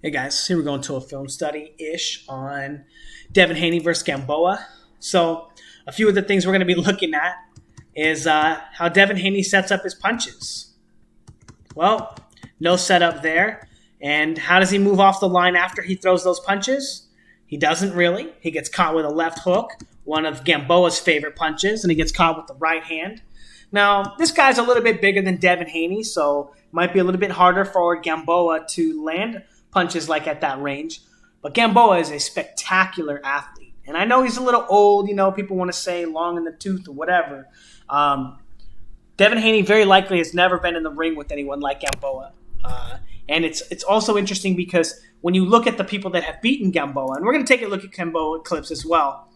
Hey guys, here we're going to a film study-ish on Devin Haney versus Gamboa. So a few of the things we're going to be looking at is how Devin Haney sets up his punches. Well, no setup there. And how does he move off the line after he throws those punches? He doesn't really. He gets caught with a left hook, one of Gamboa's favorite punches, and he gets caught with the right hand. Now, this guy's a little bit bigger than Devin Haney, so it might be a little bit harder for Gamboa to land punches like at that range. But Gamboa is a spectacular athlete. And I know he's a little old, people want to say long in the tooth or whatever. Devin Haney very likely has never been in the ring with anyone like Gamboa. And it's also interesting because when you look at the people that have beaten Gamboa, and we're going to take a look at Gamboa clips as well,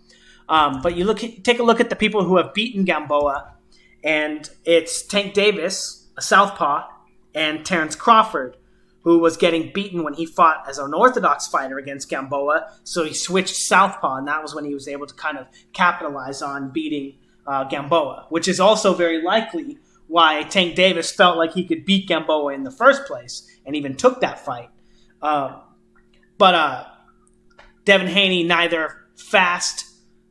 but take a look at the people who have beaten Gamboa, and it's Tank Davis, a southpaw, and Terrence Crawford, who was getting beaten when he fought as an orthodox fighter against Gamboa. So he switched southpaw, and that was when he was able to kind of capitalize on beating Gamboa, which is also very likely why Tank Davis felt like he could beat Gamboa in the first place and even took that fight. But Devin Haney, neither fast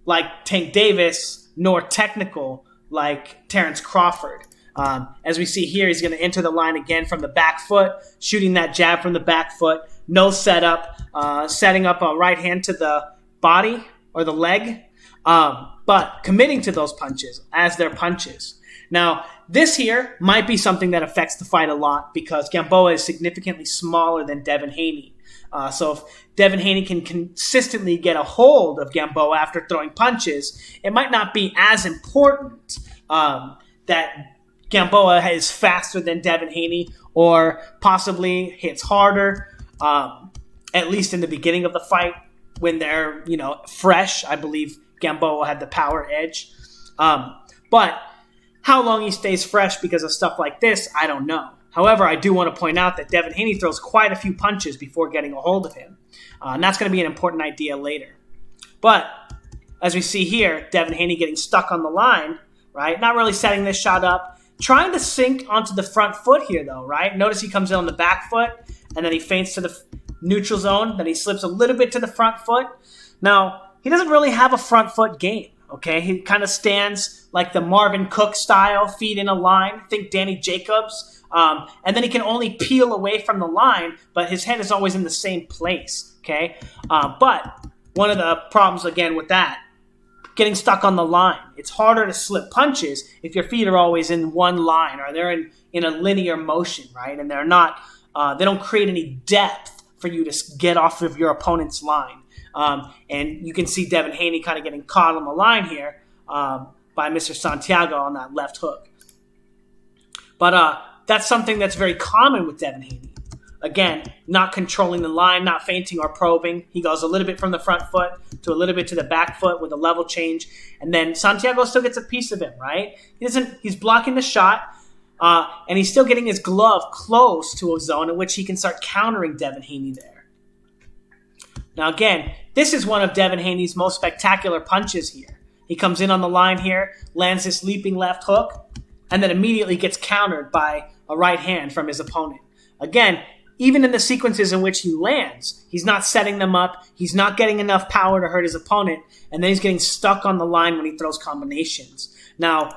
like Tank Davis nor technical like Terrence Crawford. As we see here, he's going to enter the line again from the back foot, shooting that jab from the back foot. No setup, setting up a right hand to the body or the leg, but committing to those punches as their punches. Now, this here might be something that affects the fight a lot because Gamboa is significantly smaller than Devin Haney. So if Devin Haney can consistently get a hold of Gamboa after throwing punches, it might not be as important that Gamboa is faster than Devin Haney or possibly hits harder, at least in the beginning of the fight when they're, fresh. I believe Gamboa had the power edge. But how long he stays fresh because of stuff like this, I don't know. However, I do want to point out that Devin Haney throws quite a few punches before getting a hold of him. And that's going to be an important idea later. But as we see here, Devin Haney getting stuck on the line, right? Not really setting this shot up. Trying to sink onto the front foot here, though, right? Notice he comes in on the back foot, and then he feints to the neutral zone. Then he slips a little bit to the front foot. Now, he doesn't really have a front foot game, okay? He kind of stands like the Marvin Cook style, feet in a line. Think Danny Jacobs. And then he can only peel away from the line, but his head is always in the same place, okay? But one of the problems, again, with that, getting stuck on the line. It's harder to slip punches if your feet are always in one line or they're in a linear motion, right? And they're not, they don't create any depth for you to get off of your opponent's line. And you can see Devin Haney kind of getting caught on the line here by Mr. Santiago on that left hook. But that's something that's very common with Devin Haney. Again, not controlling the line, not feinting or probing. He goes a little bit from the front foot to a little bit to the back foot with a level change. And then Santiago still gets a piece of him, right? He's blocking the shot, and he's still getting his glove close to a zone in which he can start countering Devin Haney there. Now again, this is one of Devin Haney's most spectacular punches here. He comes in on the line here, lands this leaping left hook, and then immediately gets countered by a right hand from his opponent. Again, even in the sequences in which he lands, he's not setting them up. He's not getting enough power to hurt his opponent. And then he's getting stuck on the line when he throws combinations. Now,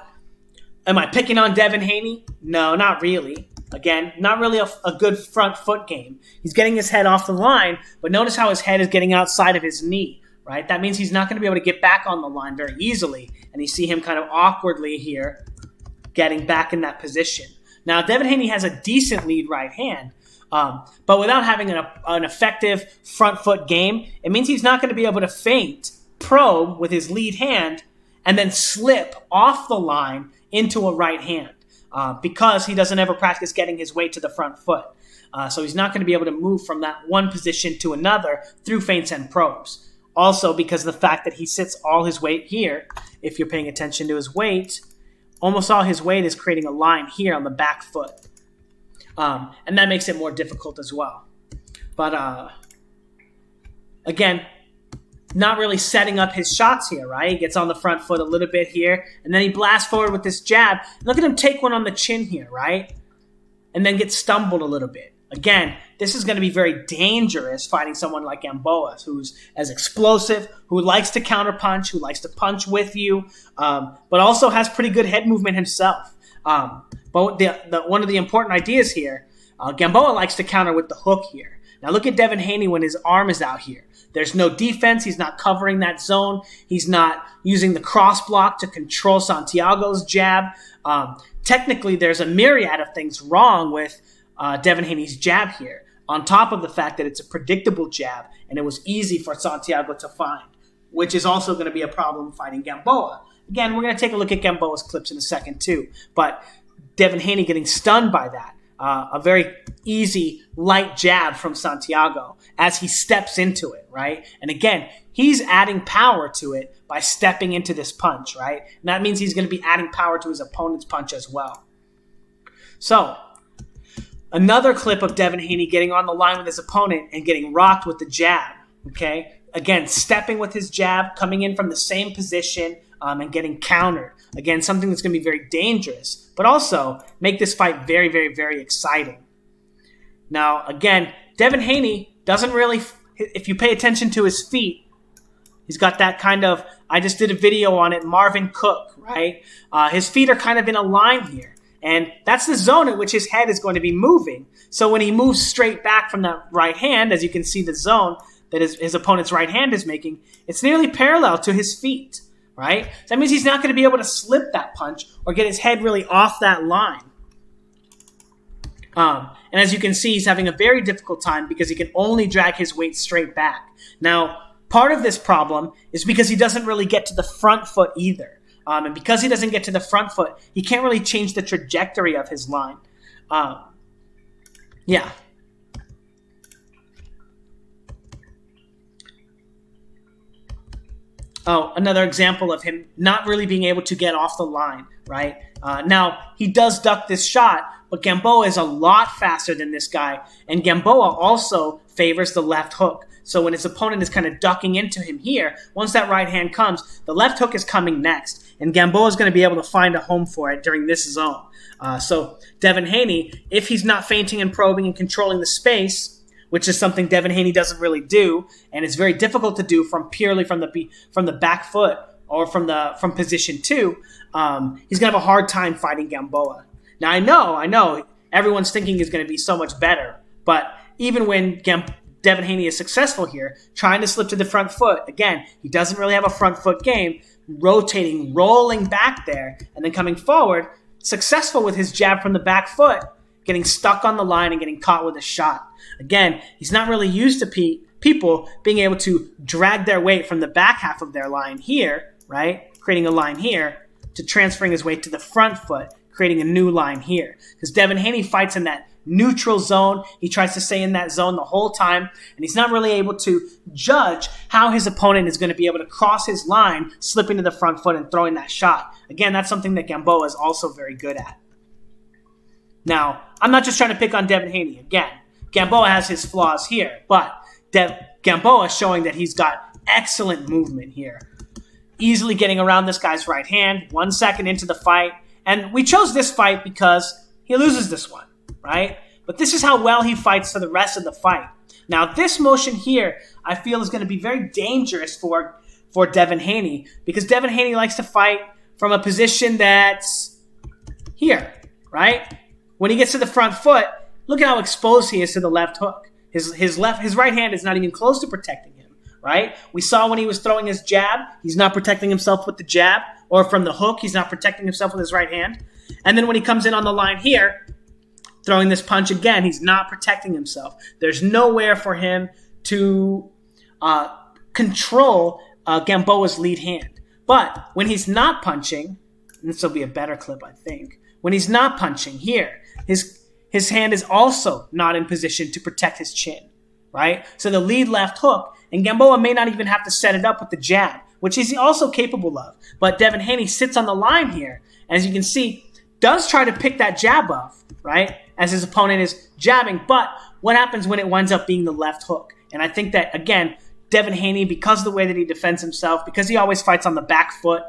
am I picking on Devin Haney? No, not really. Again, not really a good front foot game. He's getting his head off the line, but notice how his head is getting outside of his knee, right? That means he's not going to be able to get back on the line very easily. And you see him kind of awkwardly here getting back in that position. Now, Devin Haney has a decent lead right hand, but without having an effective front foot game, it means he's not going to be able to feint, probe with his lead hand, and then slip off the line into a right hand because he doesn't ever practice getting his weight to the front foot. So he's not going to be able to move from that one position to another through feints and probes. Also, because of the fact that he sits all his weight here, if you're paying attention to his weight, almost all his weight is creating a line here on the back foot. And that makes it more difficult as well. But again, not really setting up his shots here, right? He gets on the front foot a little bit here, and then he blasts forward with this jab. Look at him take one on the chin here, right? And then get stumbled a little bit. Again, this is going to be very dangerous fighting someone like Gamboa, who's as explosive, who likes to counterpunch, who likes to punch with you, but also has pretty good head movement himself. But one of the important ideas here, Gamboa likes to counter with the hook here. Now look at Devin Haney when his arm is out here. There's no defense. He's not covering that zone. He's not using the cross block to control Santiago's jab. Technically, there's a myriad of things wrong with Devin Haney's jab here, on top of the fact that it's a predictable jab and it was easy for Santiago to find, which is also going to be a problem fighting Gamboa. Again, we're going to take a look at Gamboa's clips in a second too, but Devin Haney getting stunned by that. A very easy, light jab from Santiago as he steps into it, right? And again, he's adding power to it by stepping into this punch, right? And that means he's going to be adding power to his opponent's punch as well. So, another clip of Devin Haney getting on the line with his opponent and getting rocked with the jab, okay? Again, stepping with his jab, coming in from the same position, and getting countered. Again, something that's going to be very dangerous, but also make this fight very, very, very exciting. Now, again, Devin Haney doesn't really, if you pay attention to his feet, he's got that kind of, I just did a video on it, Marvin Cook, right? His feet are kind of in a line here. And that's the zone in which his head is going to be moving. So when he moves straight back from that right hand, as you can see the zone that his opponent's right hand is making, it's nearly parallel to his feet, right? So that means he's not going to be able to slip that punch or get his head really off that line. And as you can see, he's having a very difficult time because he can only drag his weight straight back. Now, part of this problem is because he doesn't really get to the front foot either. And because he doesn't get to the front foot, he can't really change the trajectory of his line. Yeah. Oh, another example of him not really being able to get off the line, right? Now, he does duck this shot, but Gamboa is a lot faster than this guy. And Gamboa also favors the left hook. So when his opponent is kind of ducking into him here, once that right hand comes, the left hook is coming next. And Gamboa is going to be able to find a home for it during this zone. So Devin Haney, if he's not feinting and probing and controlling the space, which is something Devin Haney doesn't really do, and it's very difficult to do purely from the back foot or from position 2, he's going to have a hard time fighting Gamboa. Now I know, everyone's thinking he's going to be so much better, but even when Devin Haney is successful here, trying to slip to the front foot, again, he doesn't really have a front foot game, rotating, rolling back there, and then coming forward, successful with his jab from the back foot, getting stuck on the line and getting caught with a shot. Again, he's not really used to people being able to drag their weight from the back half of their line here, right, creating a line here, to transferring his weight to the front foot, creating a new line here. Because Devin Haney fights in that neutral zone. He tries to stay in that zone the whole time, and he's not really able to judge how his opponent is going to be able to cross his line, slipping to the front foot and throwing that shot. Again, that's something that Gamboa is also very good at. Now, I'm not just trying to pick on Devin Haney. Again, Gamboa has his flaws here, but Gamboa is showing that he's got excellent movement here. Easily getting around this guy's right hand, 1 second into the fight. And we chose this fight because he loses this one, right? But this is how well he fights for the rest of the fight. Now, this motion here, I feel, is going to be very dangerous for Devin Haney, because Devin Haney likes to fight from a position that's here, right? When he gets to the front foot, look at how exposed he is to the left hook. His right hand is not even close to protecting him, right? We saw when he was throwing his jab, he's not protecting himself with the jab, or from the hook, he's not protecting himself with his right hand. And then when he comes in on the line here, throwing this punch again, he's not protecting himself. There's nowhere for him to control Gamboa's lead hand. But when he's not punching, and this will be a better clip, I think. When he's not punching here, his hand is also not in position to protect his chin, right? So the lead left hook, and Gamboa may not even have to set it up with the jab, which he's also capable of. But Devin Haney sits on the line here, as you can see, does try to pick that jab off, right, as his opponent is jabbing. But what happens when it winds up being the left hook? And I think that, again, Devin Haney, because of the way that he defends himself, because he always fights on the back foot,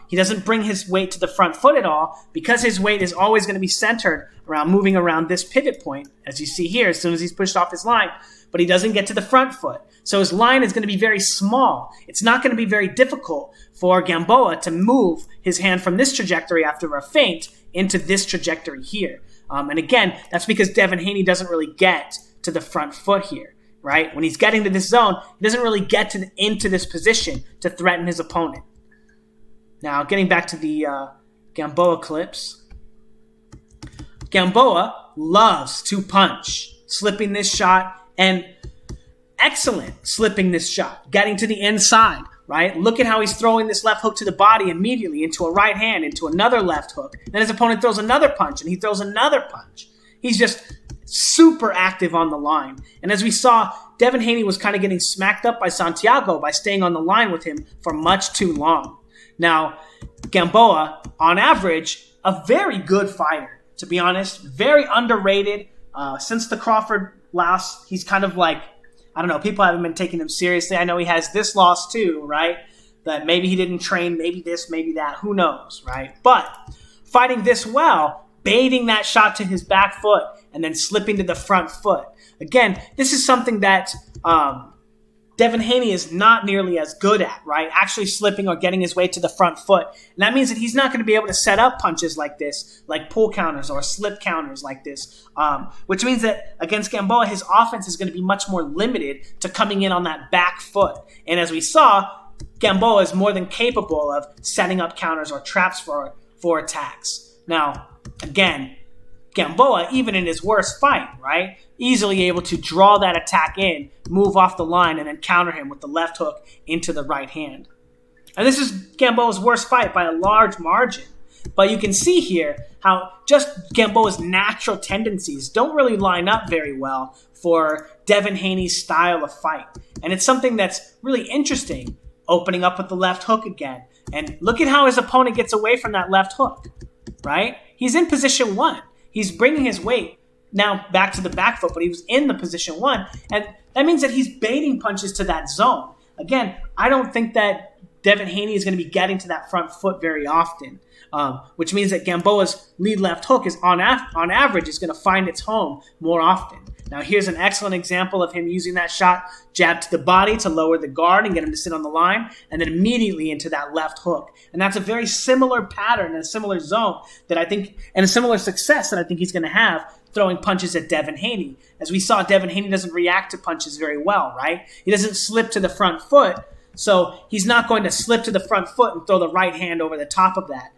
he doesn't bring his weight to the front foot at all, because his weight is always going to be centered around moving around this pivot point, as you see here, as soon as he's pushed off his line, but he doesn't get to the front foot. So his line is going to be very small. It's not going to be very difficult for Gamboa to move his hand from this trajectory after a feint into this trajectory here. And again, that's because Devin Haney doesn't really get to the front foot here. Right? When he's getting to this zone, he doesn't really get into this position to threaten his opponent. Now, getting back to the Gamboa clips. Gamboa loves to punch, slipping this shot, and excellent slipping this shot, getting to the inside, right? Look at how he's throwing this left hook to the body immediately into a right hand, into another left hook. Then his opponent throws another punch, and he throws another punch. He's just super active on the line. And as we saw, Devin Haney was kind of getting smacked up by Santiago by staying on the line with him for much too long. Now, Gamboa, on average, a very good fighter, to be honest. Very underrated. Since the Crawford loss, he's kind of like, I don't know, people haven't been taking him seriously. I know he has this loss too, right? That maybe he didn't train, maybe this, maybe that, who knows, right? But fighting this well, baiting that shot to his back foot, and then slipping to the front foot. Again, this is something that Devin Haney is not nearly as good at, right? Actually slipping or getting his way to the front foot. And that means that he's not going to be able to set up punches like this, like pull counters or slip counters like this, which means that against Gamboa, his offense is going to be much more limited to coming in on that back foot. And as we saw, Gamboa is more than capable of setting up counters or traps for attacks. Now, again, Gamboa, even in his worst fight, right, easily able to draw that attack in, move off the line, and then counter him with the left hook into the right hand. And this is Gamboa's worst fight by a large margin. But you can see here how just Gamboa's natural tendencies don't really line up very well for Devin Haney's style of fight. And it's something that's really interesting, opening up with the left hook again. And look at how his opponent gets away from that left hook, right? He's in position one. He's bringing his weight now back to the back foot, but he was in the position one. And that means that he's baiting punches to that zone. Again, I don't think that Devin Haney is going to be getting to that front foot very often, which means that Gamboa's lead left hook is on average is going to find its home more often. Now, here's an excellent example of him using that shot, jab to the body to lower the guard and get him to sit on the line, and then immediately into that left hook. And that's a very similar pattern and a similar zone that I think, and a similar success that I think he's going to have throwing punches at Devin Haney. As we saw, Devin Haney doesn't react to punches very well, right? He doesn't slip to the front foot, so he's not going to slip to the front foot and throw the right hand over the top of that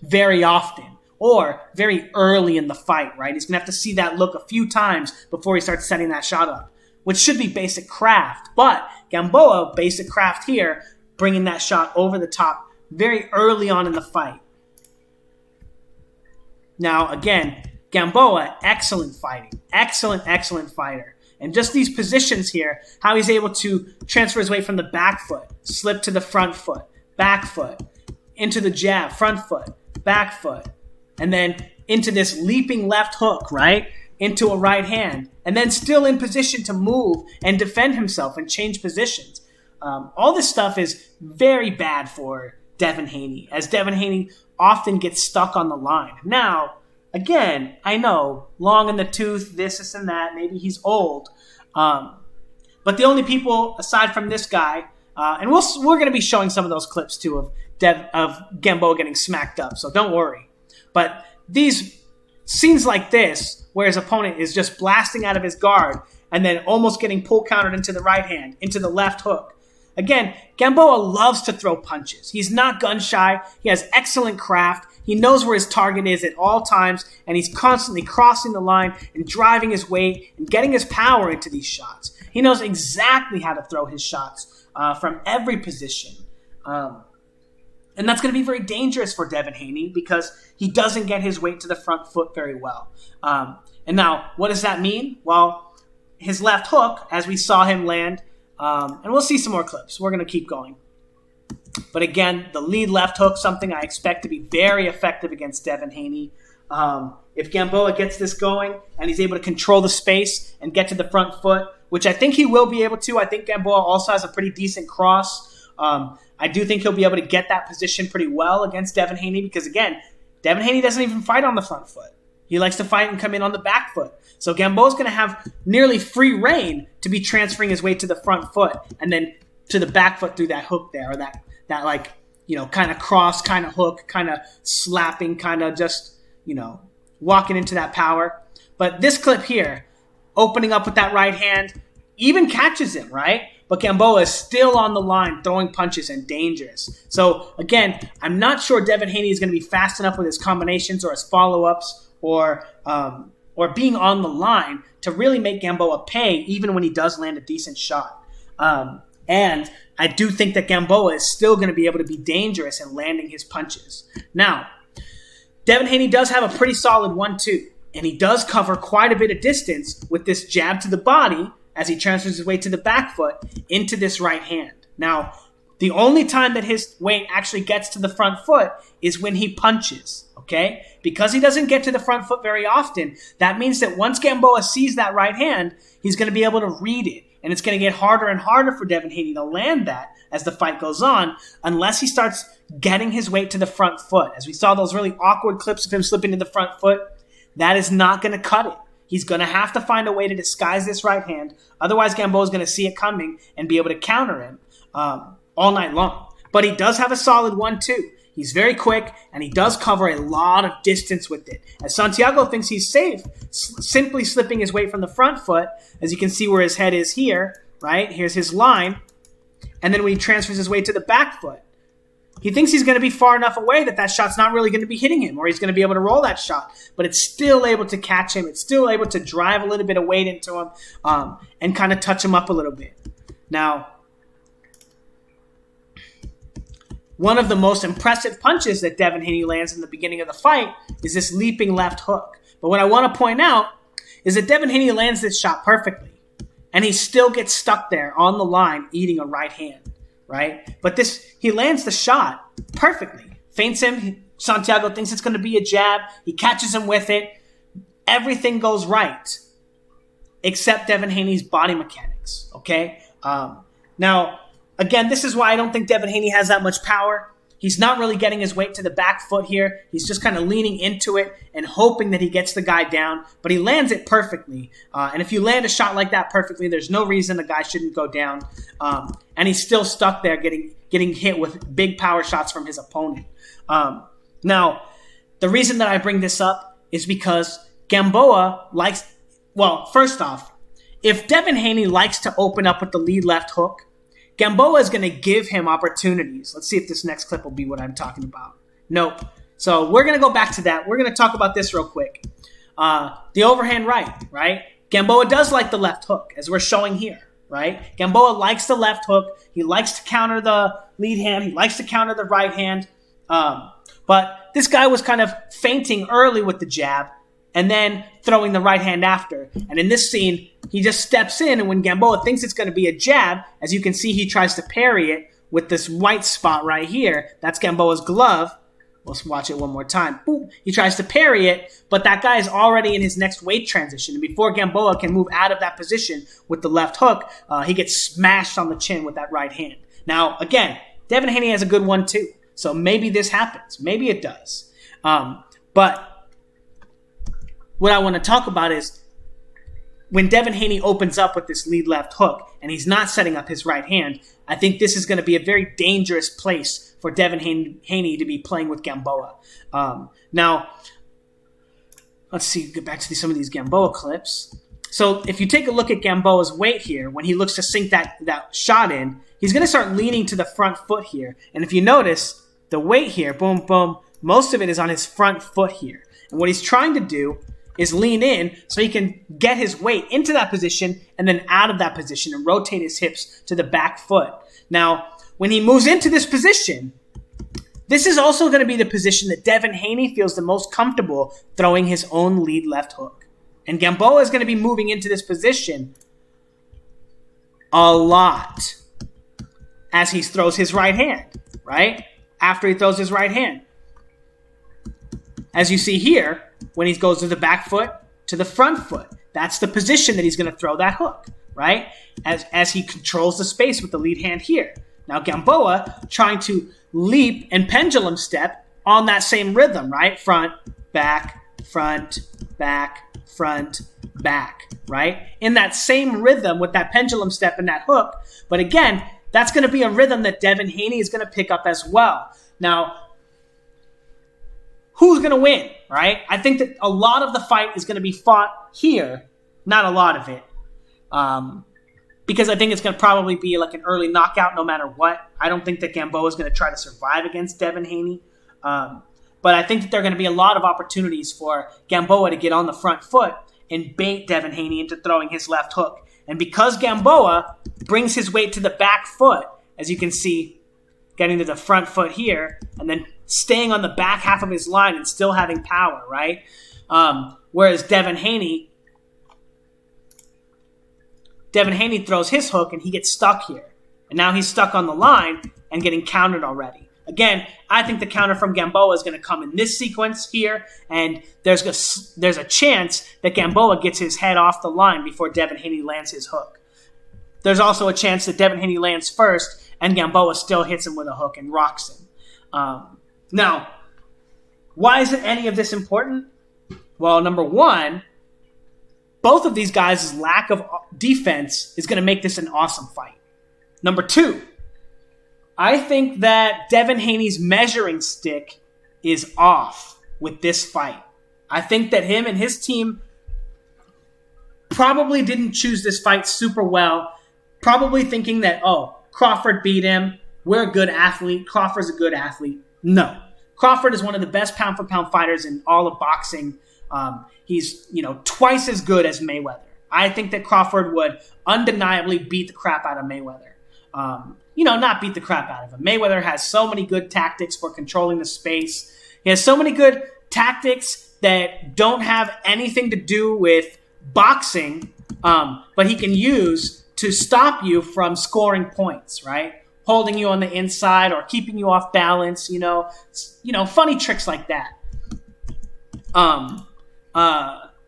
very often. Or very early in the fight, right? He's going to have to see that look a few times before he starts setting that shot up, which should be basic craft. But Gamboa, basic craft here, bringing that shot over the top very early on in the fight. Now, again, Gamboa, excellent fighting. Excellent fighter. And just these positions here, how he's able to transfer his weight from the back foot, slip to the front foot, back foot, into the jab, front foot, back foot, and then into this leaping left hook, right? Into a right hand. And then still in position to move and defend himself and change positions. All this stuff is very bad for Devin Haney, as Devin Haney often gets stuck on the line. Now, again, I know, long in the tooth, this and that, maybe he's old. But the only people, aside from this guy, and we're going to be showing some of those clips too of Gamboa getting smacked up, so don't worry. But these scenes like this, where his opponent is just blasting out of his guard and then almost getting pull countered into the right hand, into the left hook. Again, Gamboa loves to throw punches. He's not gun shy. He has excellent craft. He knows where his target is at all times, and he's constantly crossing the line and driving his weight and getting his power into these shots. He knows exactly how to throw his shots from every position. And that's going to be very dangerous for Devin Haney because he doesn't get his weight to the front foot very well. And now, what does that mean? Well, his left hook, as we saw him land, and we'll see some more clips. We're going to keep going. But again, the lead left hook, something I expect to be very effective against Devin Haney. If Gamboa gets this going and he's able to control the space and get to the front foot, which I think he will be able to. I think Gamboa also has a pretty decent cross. I do think he'll be able to get that position pretty well against Devin Haney because, again, Devin Haney doesn't even fight on the front foot. He likes to fight and come in on the back foot. So Gamboa's going to have nearly free reign to be transferring his weight to the front foot and then to the back foot through that hook there, or that like, kind of cross, kind of hook, kind of slapping, kind of just, walking into that power. But this clip here, opening up with that right hand, even catches him, right? But Gamboa is still on the line, throwing punches and dangerous. So, again, I'm not sure Devin Haney is going to be fast enough with his combinations or his follow-ups or being on the line to really make Gamboa pay, even when he does land a decent shot. And I do think that Gamboa is still going to be able to be dangerous in landing his punches. Now, Devin Haney does have a pretty solid 1-2, and he does cover quite a bit of distance with this jab to the body as he transfers his weight to the back foot into this right hand. Now, the only time that his weight actually gets to the front foot is when he punches, okay? Because he doesn't get to the front foot very often, that means that once Gamboa sees that right hand, he's going to be able to read it. And it's going to get harder and harder for Devin Haney to land that as the fight goes on, unless he starts getting his weight to the front foot. As we saw those really awkward clips of him slipping to the front foot, that is not going to cut it. He's going to have to find a way to disguise this right hand. Otherwise, Gamboa is going to see it coming and be able to counter him all night long. But he does have a solid 1-2. He's very quick, and he does cover a lot of distance with it. As Santiago thinks he's safe, simply slipping his weight from the front foot, as you can see where his head is here, right? Here's his line. And then when he transfers his weight to the back foot, he thinks he's going to be far enough away that shot's not really going to be hitting him, or he's going to be able to roll that shot. But it's still able to catch him. It's still able to drive a little bit of weight into him and kind of touch him up a little bit. Now, one of the most impressive punches that Devin Haney lands in the beginning of the fight is this leaping left hook. But what I want to point out is that Devin Haney lands this shot perfectly, and he still gets stuck there on the line eating a right hand, right? But he lands the shot perfectly. Feints him. Santiago thinks it's going to be a jab. He catches him with it. Everything goes right except Devin Haney's body mechanics, okay? Now, again, this is why I don't think Devin Haney has that much power. He's not really getting his weight to the back foot here. He's just kind of leaning into it and hoping that he gets the guy down. But he lands it perfectly. And if you land a shot like that perfectly, there's no reason the guy shouldn't go down. And he's still stuck there getting hit with big power shots from his opponent. Now, the reason that I bring this up is because Gamboa likes... Well, first off, if Devin Haney likes to open up with the lead left hook, Gamboa is going to give him opportunities. Let's see if this next clip will be what I'm talking about. Nope. So we're going to go back to that. We're going to talk about this real quick. The overhand right? Gamboa does like the left hook, as we're showing here, right? Gamboa likes the left hook. He likes to counter the lead hand. He likes to counter the right hand. But this guy was kind of feinting early with the jab and then throwing the right hand after. And in this scene, he just steps in, and when Gamboa thinks it's going to be a jab, as you can see, he tries to parry it with this white spot right here. That's Gamboa's glove. Let's watch it one more time. Boom. He tries to parry it, but that guy is already in his next weight transition. And before Gamboa can move out of that position with the left hook, he gets smashed on the chin with that right hand. Now, again, Devin Haney has a good one too. So maybe this happens. Maybe it does. But what I want to talk about is when Devin Haney opens up with this lead left hook and he's not setting up his right hand, I think this is going to be a very dangerous place for Devin Haney to be playing with Gamboa. Now, let's see, get back to some of these Gamboa clips. So if you take a look at Gamboa's weight here, when he looks to sink that shot in, he's going to start leaning to the front foot here. And if you notice, the weight here, boom, boom, most of it is on his front foot here. And what he's trying to do is lean in so he can get his weight into that position and then out of that position and rotate his hips to the back foot. Now, when he moves into this position, this is also going to be the position that Devin Haney feels the most comfortable throwing his own lead left hook. And Gamboa is going to be moving into this position a lot as he throws his right hand, right? After he throws his right hand. As you see here, when he goes to the back foot, to the front foot, that's the position that he's going to throw that hook. right? As he controls the space with the lead hand here. Now Gamboa trying to leap and pendulum step on that same rhythm, right? Front, back, front, back, front, back, right? In that same rhythm with that pendulum step and that hook. But again, that's going to be a rhythm that Devin Haney is going to pick up as well. Now, who's going to win, right? I think that a lot of the fight is going to be fought here. Not a lot of it. Because I think it's going to probably be like an early knockout no matter what. I don't think that Gamboa is going to try to survive against Devin Haney. But I think that there are going to be a lot of opportunities for Gamboa to get on the front foot and bait Devin Haney into throwing his left hook. And because Gamboa brings his weight to the back foot, as you can see, getting to the front foot here, and then staying on the back half of his line and still having power, right? Whereas Devin Haney throws his hook and he gets stuck here. And now he's stuck on the line and getting countered already. Again, I think the counter from Gamboa is going to come in this sequence here, and there's a chance that Gamboa gets his head off the line before Devin Haney lands his hook. There's also a chance that Devin Haney lands first and Gamboa still hits him with a hook and rocks him. Now, why isn't any of this important? Well, number one, both of these guys' lack of defense is going to make this an awesome fight. Number two, I think that Devin Haney's measuring stick is off with this fight. I think that him and his team probably didn't choose this fight super well, probably thinking that, oh, Crawford beat him, we're a good athlete, Crawford's a good athlete. No. Crawford is one of the best pound-for-pound fighters in all of boxing. He's, twice as good as Mayweather. I think that Crawford would undeniably beat the crap out of Mayweather. Not beat the crap out of him. Mayweather has so many good tactics for controlling the space. He has so many good tactics that don't have anything to do with boxing, but he can use to stop you from scoring points, right? Holding you on the inside or keeping you off balance, funny tricks like that.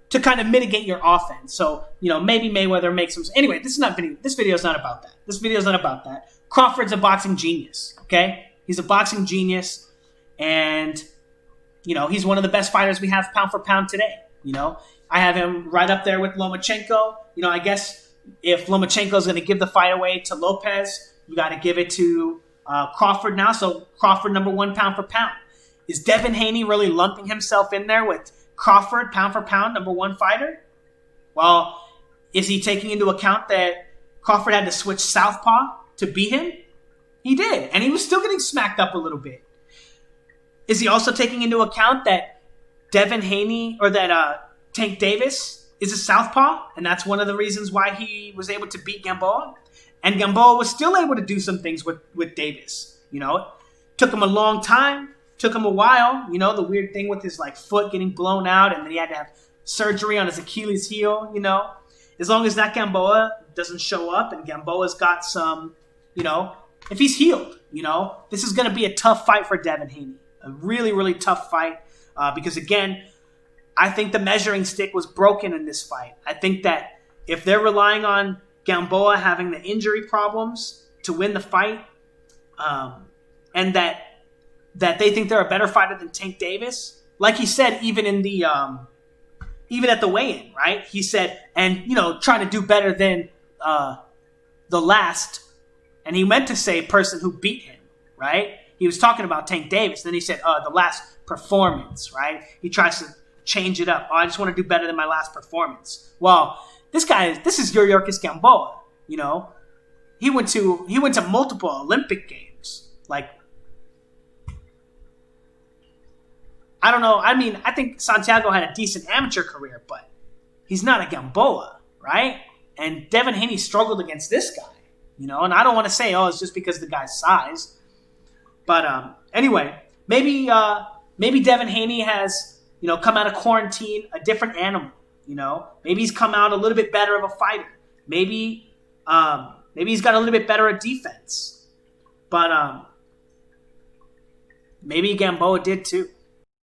To kind of mitigate your offense. So, maybe Mayweather makes some... Anyway, this video is not about that. This video is not about that. Crawford's a boxing genius, okay? He's a boxing genius, and, he's one of the best fighters we have pound for pound today, I have him right up there with Lomachenko. I guess if Lomachenko is going to give the fight away to Lopez, you got to give it to Crawford now. So Crawford number one pound for pound. Is Devin Haney really lumping himself in there with Crawford, pound for pound, number one fighter? Well, is he taking into account that Crawford had to switch southpaw to beat him? He did, and he was still getting smacked up a little bit. Is he also taking into account that Devin Haney, or that Tank Davis is a southpaw, and that's one of the reasons why he was able to beat Gamboa? And Gamboa was still able to do some things with Davis. Took him a long time. Took him a while, the weird thing with his foot getting blown out, and then he had to have surgery on his Achilles heel, As long as that Gamboa doesn't show up and Gamboa's got some, if he's healed, this is going to be a tough fight for Devin Haney. A really, really tough fight because, again, I think the measuring stick was broken in this fight. I think that if they're relying on Gamboa having the injury problems to win the fight, and that they think they're a better fighter than Tank Davis. Like he said, even at the weigh-in, right? He said, and, trying to do better than the last, and he meant to say person who beat him, right? He was talking about Tank Davis. Then he said, the last performance, right? He tries to change it up. Oh, I just want to do better than my last performance. Well, this is Yuriorkis Gamboa, He went to multiple Olympic games. I don't know. I think Santiago had a decent amateur career, but he's not a Gamboa, right? And Devin Haney struggled against this guy, and I don't want to say, it's just because of the guy's size. But anyway, maybe Devin Haney has, come out of quarantine a different animal, Maybe he's come out a little bit better of a fighter. Maybe he's got a little bit better at defense. But maybe Gamboa did too.